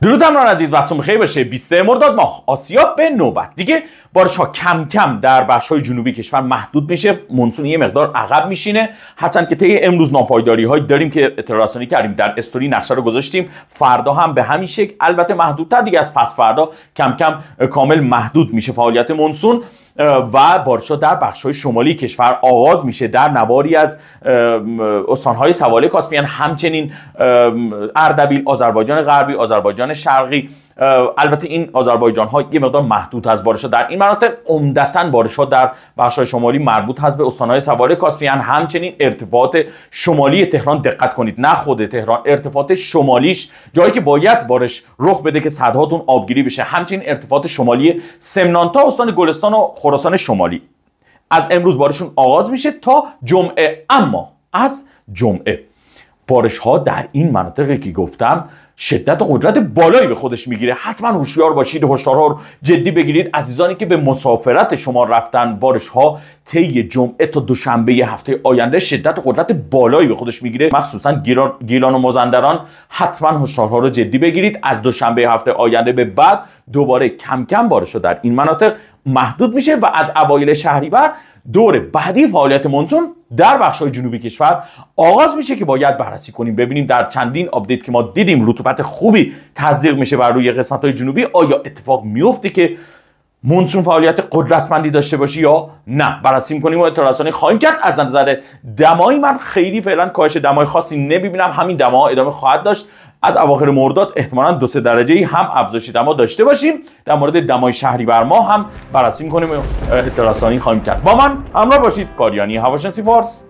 درود همراهان عزیز، وقتتون بخیر باشه. 23 مرداد ماه آسیا به نوبت دیگه بارش‌ها کم کم در بخش‌های جنوبی کشور محدود میشه، مونسون یه مقدار عقب میشینه، هرچند که طی امروز ناپایداری‌هایی داریم که اطلاع رسانی کردیم، در استوری نقشه رو گذاشتیم. فردا هم به همین شکل، البته محدودتر دیگه، از پس فردا کم کم کامل محدود میشه فعالیت مونسون و بارش‌ها در بخش‌های شمالی کشور آغاز میشه. در نواری از استان‌های سواحل کاسپیان، همچنین اردبیل، آذربایجان غربی، آذربایجان شرقی، البته این آذربایجان ها یه مقدار محدود از بارش ها در این مناطق. عمدتاً بارش ها در بخش‌های شمالی مربوط هست به استان‌های سواحل کاسپیان. همچنین ارتفاعات شمالی تهران، دقت کنید، نه خود تهران، ارتفاعات شمالیش جایی که باید بارش رخ بده که سدهاتون آبگیری بشه. همچنین ارتفاعات شمالی سمنان تا استان گلستان و خراسان شمالی از امروز بارشون آغاز میشه تا جمعه. اما از جمعه بارش ها در این مناطقی که گفتم شدت و قدرت بالایی به خودش میگیره. حتما هوشیار باشید، هشدارها رو جدی بگیرید. عزیزانی که به مسافرت شما رفتن، بارش ها طی جمعه تا دوشنبه هفته آینده شدت و قدرت بالایی به خودش میگیره، مخصوصا گیلان و مازندران. حتما هشدارها رو جدی بگیرید. از دوشنبه هفته آینده به بعد دوباره کم کم بارش ها در این مناطق محدود میشه و از اوایل شهریور دور بعدی فعالیت مونسون در بخش‌های جنوبی کشور آغاز میشه که باید بررسی کنیم، ببینیم در چندین آپدیت که ما دیدیم رطوبت خوبی تزریق میشه بر روی قسمت‌های جنوبی، آیا اتفاق میفته که مونسون فعالیت قدرتمندی داشته باشه یا نه. بررسی می‌کنیم و اطلاع رسانی خواهیم کرد. از نظر دمایی من خیلی فعلا کاهش دمای خاصی نمی‌بینم، همین دماها ادامه خواهد داشت. از اواخر مرداد احتمالاً 2-3 درجه‌ای هم افزایش دما داشته باشیم. در مورد دمای شهریور ماه هم بررسی می‌کنیم و اطلاع رسانی خواهیم کرد. با من همراه باشید. کاریانی هواشناسی فارس.